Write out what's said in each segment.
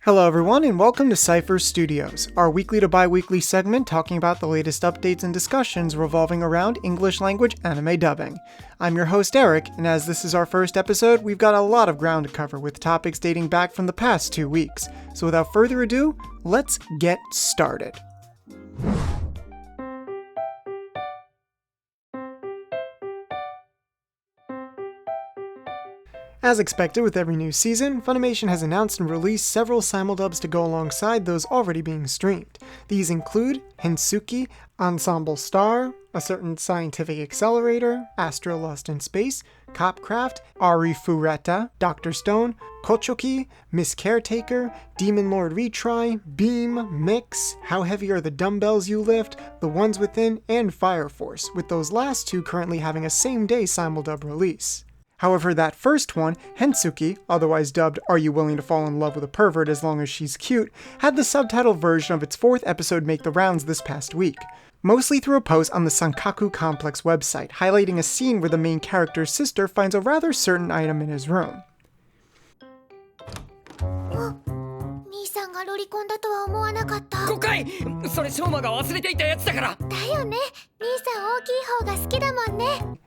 Hello everyone and welcome to Cipher Studios, our weekly to bi-weekly segment talking about the latest updates and discussions revolving around English language anime dubbing. I'm your host Eric, and as this is our first episode, we've got a lot of ground to cover with topics dating back from the past 2 weeks. So without further ado, let's get started. As expected with every new season, Funimation has announced and released several simuldubs to go alongside those already being streamed. These include Hensuki, Ensemble Star, A Certain Scientific Accelerator, Astro Lost in Space, Copcraft, Ari Fureta, Dr. Stone, Kochoki, Miss Caretaker, Demon Lord Retry, Beam, Mix, How Heavy Are the Dumbbells You Lift, The Ones Within, and Fire Force, with those last two currently having a same-day simuldub release. However, that first one, Hensuki, otherwise dubbed Are You Willing to Fall in Love with a Pervert as Long as She's Cute, had the subtitle version of its 4th episode make the rounds this past week, mostly through a post on the Sankaku Complex website, highlighting a scene where the main character's sister finds a rather certain item in his room. 兄さんがロリコンだとは思わなかった。誤解。それショウマが忘れていたやつだから。だよね。兄さん大きい方が好きだもんね。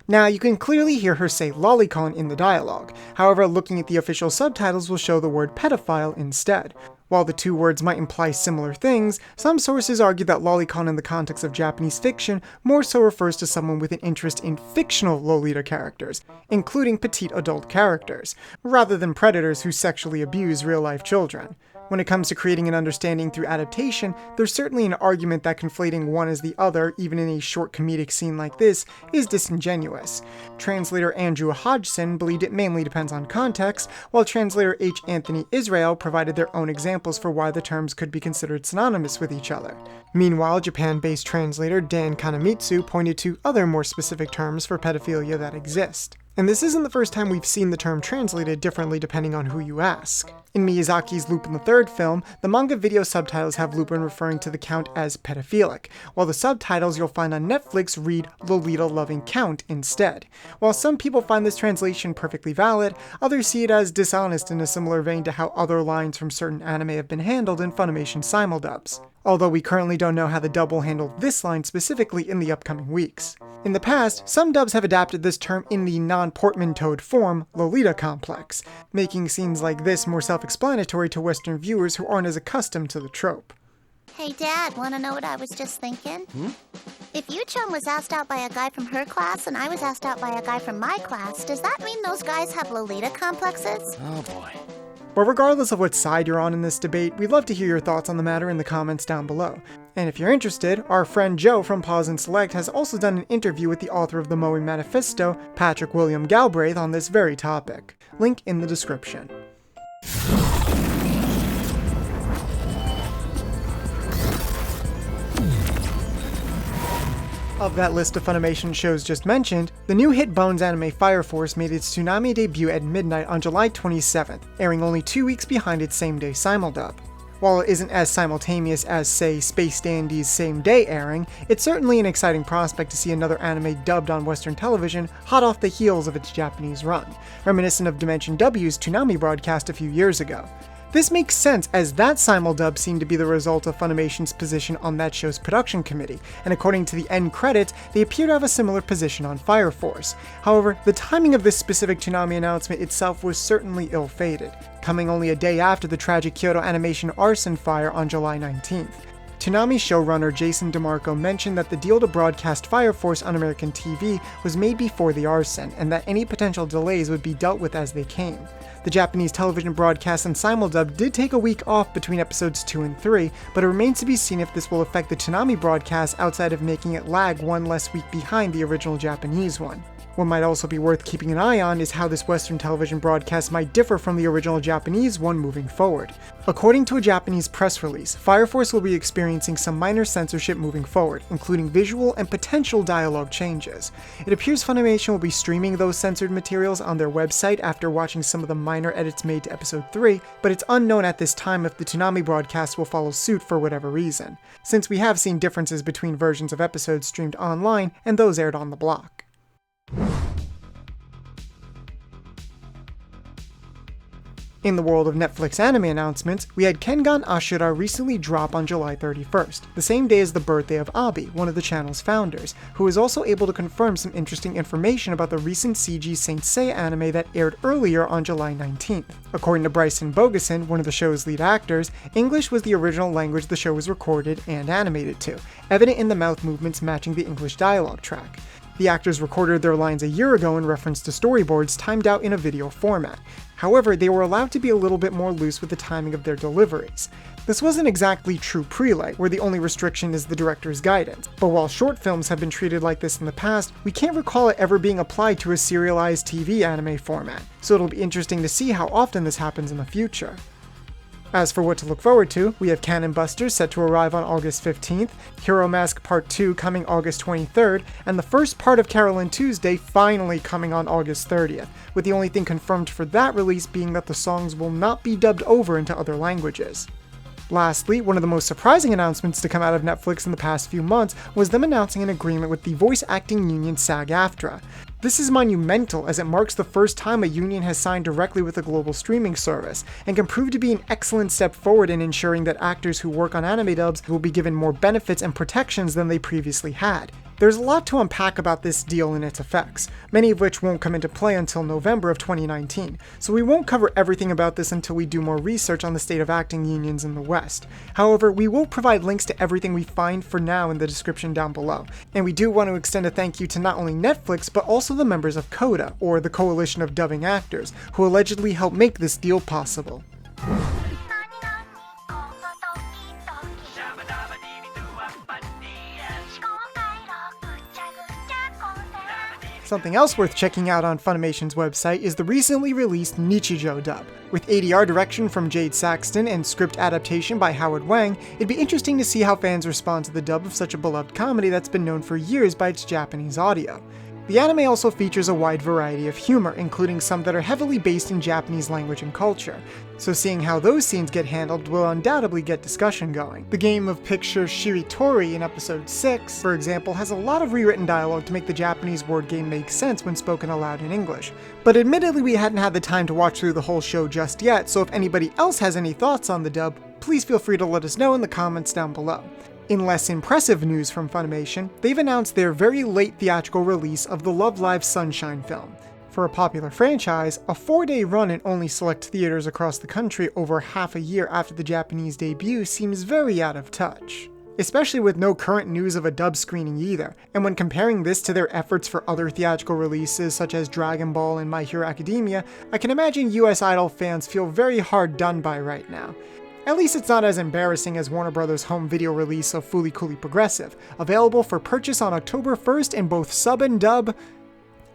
Now, you can clearly hear her say LoliCon in the dialogue. However, looking at the official subtitles will show the word pedophile instead. While the two words might imply similar things, some sources argue that LoliCon in the context of Japanese fiction more so refers to someone with an interest in fictional Lolita characters, including petite adult characters, rather than predators who sexually abuse real-life children. When it comes to creating an understanding through adaptation, there's certainly an argument that conflating one as the other, even in a short comedic scene like this, is disingenuous. Translator Andrew Hodgson believed it mainly depends on context, while translator H. Anthony Israel provided their own examples for why the terms could be considered synonymous with each other. Meanwhile, Japan-based translator Dan Kanemitsu pointed to other more specific terms for pedophilia that exist. And this isn't the first time we've seen the term translated differently depending on who you ask. In Miyazaki's Lupin III film, the manga video subtitles have Lupin referring to the Count as pedophilic, while the subtitles you'll find on Netflix read Lolita loving Count instead. While some people find this translation perfectly valid, others see it as dishonest in a similar vein to how other lines from certain anime have been handled in Funimation Simuldubs. Although we currently don't know how the dub will handle this line specifically in the upcoming weeks. In the past, some dubs have adapted this term in the non-portmanteaued form, Lolita complex, making scenes like this more self-explanatory to Western viewers who aren't as accustomed to the trope. Hey Dad, wanna know what I was just thinking? If Yu-chan was asked out by a guy from her class and I was asked out by a guy from my class, does that mean those guys have Lolita complexes? Oh boy. But regardless of what side you're on in this debate, we'd love to hear your thoughts on the matter in the comments down below. And if you're interested, our friend Joe from Pause and Select has also done an interview with the author of the Moe Manifesto, Patrick William Galbraith, on this very topic. Link in the description. Of that list of Funimation shows just mentioned, the new hit Bones anime Fire Force made its Toonami debut at midnight on July 27th, airing only 2 weeks behind its same-day simuldub. While it isn't as simultaneous as, say, Space Dandy's same-day airing, it's certainly an exciting prospect to see another anime dubbed on Western television hot off the heels of its Japanese run, reminiscent of Dimension W's Toonami broadcast a few years ago. This makes sense as that simuldub seemed to be the result of Funimation's position on that show's production committee, and according to the end credits, they appear to have a similar position on Fire Force. However, the timing of this specific Toonami announcement itself was certainly ill-fated, coming only a day after the tragic Kyoto Animation arson fire on July 19th. Toonami showrunner Jason DeMarco mentioned that the deal to broadcast Fire Force on American TV was made before the arson, and that any potential delays would be dealt with as they came. The Japanese television broadcast and simuldub did take a week off between episodes 2 and 3, but it remains to be seen if this will affect the Toonami broadcast outside of making it lag one less week behind the original Japanese one. What might also be worth keeping an eye on is how this Western television broadcast might differ from the original Japanese one moving forward. According to a Japanese press release, Fire Force will be experiencing some minor censorship moving forward, including visual and potential dialogue changes. It appears Funimation will be streaming those censored materials on their website after watching some of the minor edits made to episode 3, but it's unknown at this time if the Toonami broadcast will follow suit for whatever reason, since we have seen differences between versions of episodes streamed online and those aired on the block. In the world of Netflix anime announcements, we had Kengan Ashura recently drop on July 31st, the same day as the birthday of Abi, one of the channel's founders, who was also able to confirm some interesting information about the recent CG Saint Seiya anime that aired earlier on July 19th. According to Bryson Bogason, one of the show's lead actors, English was the original language the show was recorded and animated to, evident in the mouth movements matching the English dialogue track. The actors recorded their lines a year ago in reference to storyboards timed out in a video format. However, they were allowed to be a little bit more loose with the timing of their deliveries. This wasn't exactly true prelay, where the only restriction is the director's guidance, but while short films have been treated like this in the past, we can't recall it ever being applied to a serialized TV anime format, so it'll be interesting to see how often this happens in the future. As for what to look forward to, we have Cannon Busters set to arrive on August 15th, Hero Mask Part 2 coming August 23rd, and the first part of Carol and Tuesday finally coming on August 30th, with the only thing confirmed for that release being that the songs will not be dubbed over into other languages. Lastly, one of the most surprising announcements to come out of Netflix in the past few months was them announcing an agreement with the voice acting union SAG-AFTRA. This is monumental as it marks the first time a union has signed directly with a global streaming service, and can prove to be an excellent step forward in ensuring that actors who work on anime dubs will be given more benefits and protections than they previously had. There's a lot to unpack about this deal and its effects, many of which won't come into play until November of 2019, so we won't cover everything about this until we do more research on the state of acting unions in the West. However, we will provide links to everything we find for now in the description down below, and we do want to extend a thank you to not only Netflix, but also the members of CODA, or the Coalition of Dubbing Actors, who allegedly helped make this deal possible. Something else worth checking out on Funimation's website is the recently released Nichijou dub. With ADR direction from Jade Saxton and script adaptation by Howard Wang, it'd be interesting to see how fans respond to the dub of such a beloved comedy that's been known for years by its Japanese audio. The anime also features a wide variety of humor, including some that are heavily based in Japanese language and culture, so seeing how those scenes get handled will undoubtedly get discussion going. The game of Picture Shiritori in episode 6, for example, has a lot of rewritten dialogue to make the Japanese word game make sense when spoken aloud in English. But admittedly we hadn't had the time to watch through the whole show just yet, so if anybody else has any thoughts on the dub, please feel free to let us know in the comments down below. In less impressive news from Funimation, they've announced their very late theatrical release of the Love Live Sunshine film. For a popular franchise, a 4-day run in only select theaters across the country over half a year after the Japanese debut seems very out of touch. Especially with no current news of a dub screening either, and when comparing this to their efforts for other theatrical releases such as Dragon Ball and My Hero Academia, I can imagine US Idol fans feel very hard done by right now. At least it's not as embarrassing as Warner Bros. Home video release of Fooly Cooly Progressive, available for purchase on October 1st in both sub and dub,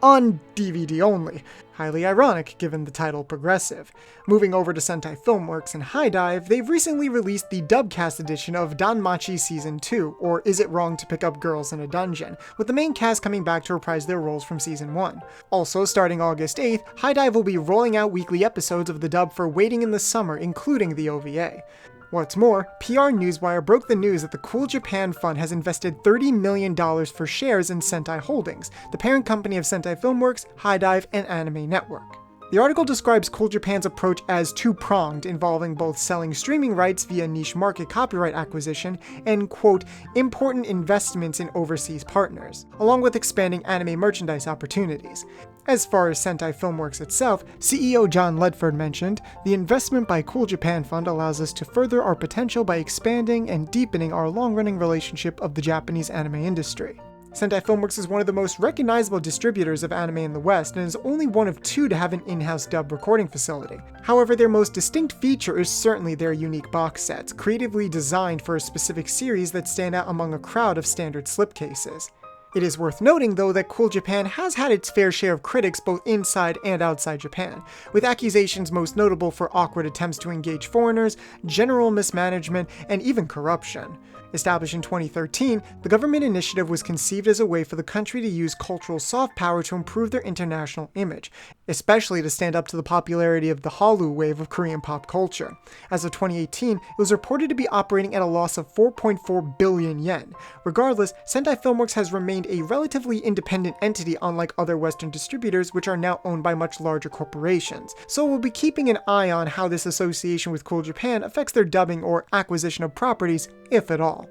on DVD only. Highly ironic given the title Progressive. Moving over to Sentai Filmworks and High Dive, they've recently released the dubcast edition of Danmachi Season 2, or Is It Wrong to Pick Up Girls in a Dungeon, with the main cast coming back to reprise their roles from Season 1. Also, starting August 8th, High Dive will be rolling out weekly episodes of the dub for Waiting in the Summer, including the OVA. What's more, PR Newswire broke the news that the Cool Japan Fund has invested $30 million for shares in Sentai Holdings, the parent company of Sentai Filmworks, High Dive, and Anime Network. The article describes Cool Japan's approach as two-pronged, involving both selling streaming rights via niche market copyright acquisition and, quote, important investments in overseas partners, along with expanding anime merchandise opportunities. As far as Sentai Filmworks itself, CEO John Ledford mentioned, the investment by Cool Japan Fund allows us to further our potential by expanding and deepening our long-running relationship of the Japanese anime industry. Sentai Filmworks is one of the most recognizable distributors of anime in the West and is only one of 2 to have an in-house dub recording facility. However, their most distinct feature is certainly their unique box sets, creatively designed for a specific series that stand out among a crowd of standard slipcases. It is worth noting, though, that Cool Japan has had its fair share of critics both inside and outside Japan, with accusations most notable for awkward attempts to engage foreigners, general mismanagement, and even corruption. Established in 2013, the government initiative was conceived as a way for the country to use cultural soft power to improve their international image, especially to stand up to the popularity of the Hallyu wave of Korean pop culture. As of 2018, it was reported to be operating at a loss of 4.4 billion yen. Regardless, Sentai Filmworks has remained remained a relatively independent entity unlike other Western distributors which are now owned by much larger corporations, so we'll be keeping an eye on how this association with Cool Japan affects their dubbing or acquisition of properties, if at all.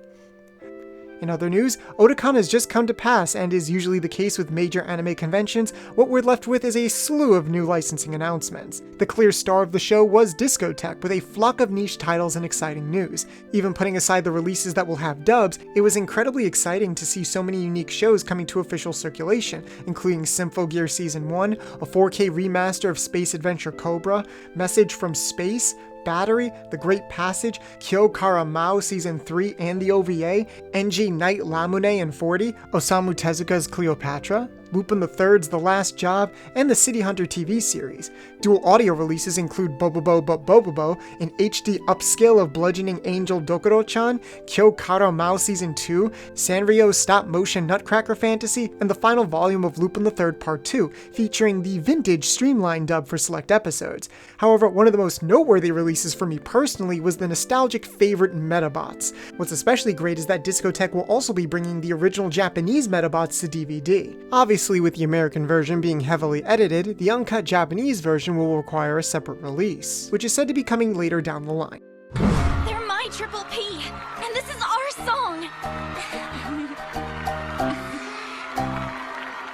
In other news, Otakon has just come to pass, and is usually the case with major anime conventions, what we're left with is a slew of new licensing announcements. The clear star of the show was Discotek, with a flock of niche titles and exciting news. Even putting aside the releases that will have dubs, it was incredibly exciting to see so many unique shows coming to official circulation, including Symphogear Season 1, a 4K remaster of Space Adventure Cobra, Message from Space, Battery, The Great Passage, Kyo Karamao Season 3 and the OVA, NG Knight Lamune and 40, Osamu Tezuka's Cleopatra, Lupin III's The Last Job, and the City Hunter TV series. Dual audio releases include Bobobo but Bobobo, an HD upscale of Bludgeoning Angel Dokuro-chan, Kyo Karamao Season 2, Sanrio's stop-motion Nutcracker Fantasy, and the final volume of Lupin III Part 2, featuring the vintage streamlined dub for select episodes. However, one of the most noteworthy releases for me personally was the nostalgic favorite Metabots. What's especially great is that Discotek will also be bringing the original Japanese Metabots to DVD. Obviously, with the American version being heavily edited, the uncut Japanese version will require a separate release, which is said to be coming later down the line. They're my Triple P, and this is our song!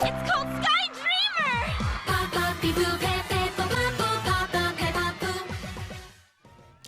It's called Sky Dreamer!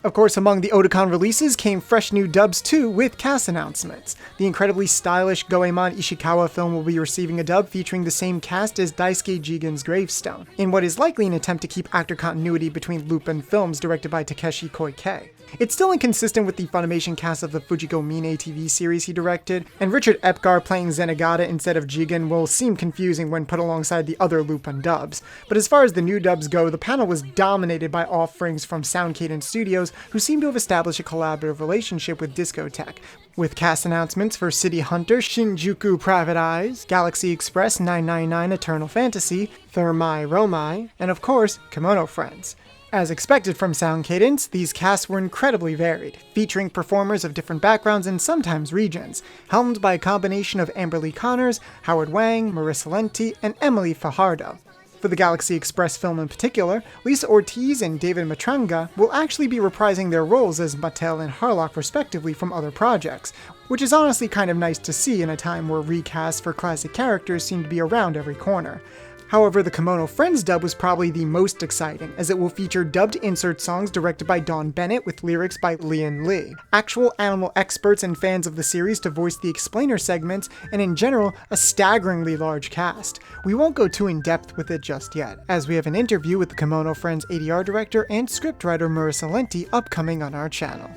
Of course, among the Otakon releases came fresh new dubs too, with cast announcements. The incredibly stylish Goemon Ishikawa film will be receiving a dub featuring the same cast as Daisuke Jigen's Gravestone, in what is likely an attempt to keep actor continuity between Lupin films directed by Takeshi Koike. It's still inconsistent with the Funimation cast of the Fujiko Mine TV series he directed, and Richard Epgar playing Zenigata instead of Jigen will seem confusing when put alongside the other Lupin dubs. But as far as the new dubs go, the panel was dominated by offerings from Sound Cadence Studios, who seem to have established a collaborative relationship with Discotek, with cast announcements for City Hunter, Shinjuku Private Eyes, Galaxy Express 999 Eternal Fantasy, Thermae Romai, and of course, Kimono Friends. As expected from Sound Cadence, these casts were incredibly varied, featuring performers of different backgrounds and sometimes regions, helmed by a combination of Amberly Connors, Howard Wang, Marissa Lenti, and Emily Fajardo. For the Galaxy Express film in particular, Lisa Ortiz and David Matranga will actually be reprising their roles as Mattel and Harlock respectively from other projects, which is honestly kind of nice to see in a time where recasts for classic characters seem to be around every corner. However, the Kimono Friends dub was probably the most exciting, as it will feature dubbed insert songs directed by Dawn Bennett with lyrics by Lian Li, actual animal experts and fans of the series to voice the explainer segments, and in general, a staggeringly large cast. We won't go too in-depth with it just yet, as we have an interview with the Kimono Friends ADR director and scriptwriter Marissa Lenti upcoming on our channel.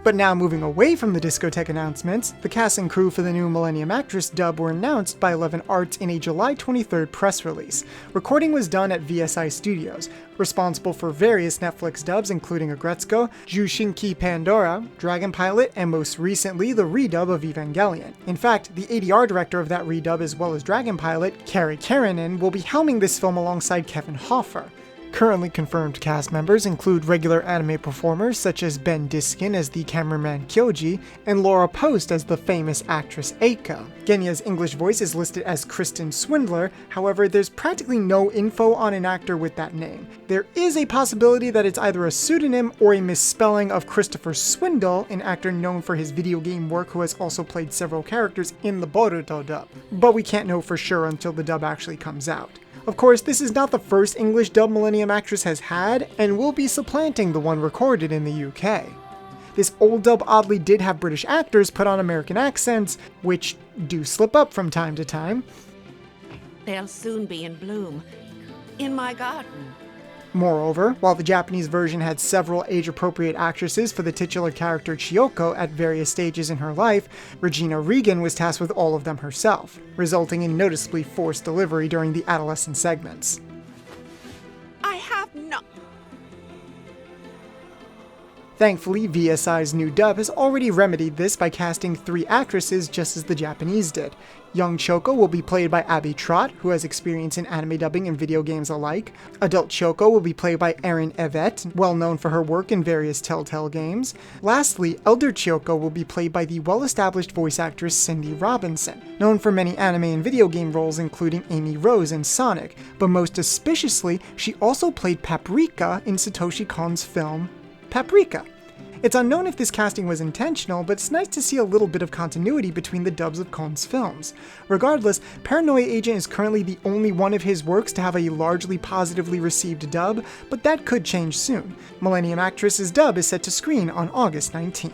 But now moving away from the Discotek announcements, the cast and crew for the new Millennium Actress dub were announced by 11 Arts in a July 23rd press release. Recording was done at VSI Studios, responsible for various Netflix dubs including Agretzko, Jushinki Pandora, Dragon Pilot, and most recently the redub of Evangelion. In fact, the ADR director of that redub as well as Dragon Pilot, Kari Karanen, will be helming this film alongside Kevin Hoffer. Currently confirmed cast members include regular anime performers such as Ben Diskin as the cameraman Kyoji, and Laura Post as the famous actress Eiko. Genya's English voice is listed as Kristen Swindler, however there's practically no info on an actor with that name. There is a possibility that it's either a pseudonym or a misspelling of Christopher Swindle, an actor known for his video game work who has also played several characters in the Boruto dub, but we can't know for sure until the dub actually comes out. Of course, this is not the first English dub Millennium Actress has had, and will be supplanting the one recorded in the UK. This old dub oddly did have British actors put on American accents, which do slip up from time to time. They'll soon be in bloom. In my garden. Moreover, while the Japanese version had several age-appropriate actresses for the titular character Chiyoko at various stages in her life, Regina Regan was tasked with all of them herself, resulting in noticeably forced delivery during the adolescent segments. I have no... Thankfully, VSI's new dub has already remedied this by casting 3 actresses just as the Japanese did. Young Choco will be played by Abby Trott, who has experience in anime dubbing and video games alike. Adult Choco will be played by Erin Evette, well known for her work in various Telltale games. Lastly, Elder Choco will be played by the well-established voice actress Cindy Robinson, known for many anime and video game roles including Amy Rose in Sonic, but most auspiciously, she also played Paprika in Satoshi Kon's film Paprika. It's unknown if this casting was intentional, but it's nice to see a little bit of continuity between the dubs of Kon's films. Regardless, Paranoia Agent is currently the only one of his works to have a largely positively received dub, but that could change soon. Millennium Actress's dub is set to screen on August 19th.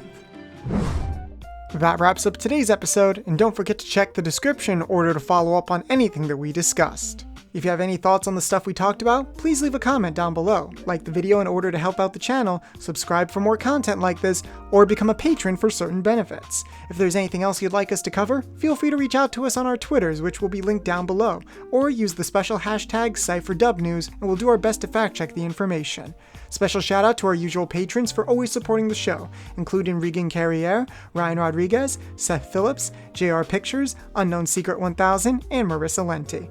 That wraps up today's episode, and don't forget to check the description in order to follow up on anything that we discussed. If you have any thoughts on the stuff we talked about, please leave a comment down below, like the video in order to help out the channel, subscribe for more content like this, or become a patron for certain benefits. If there's anything else you'd like us to cover, feel free to reach out to us on our Twitters, which will be linked down below, or use the special hashtag Cipherdubnews, and we'll do our best to fact check the information. Special shout out to our usual patrons for always supporting the show, including Regan Carriere, Ryan Rodriguez, Seth Phillips, JR Pictures, Unknown Secret 1000, and Marissa Lenti.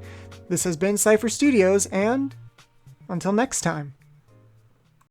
This has been Cipher Studios, and until next time.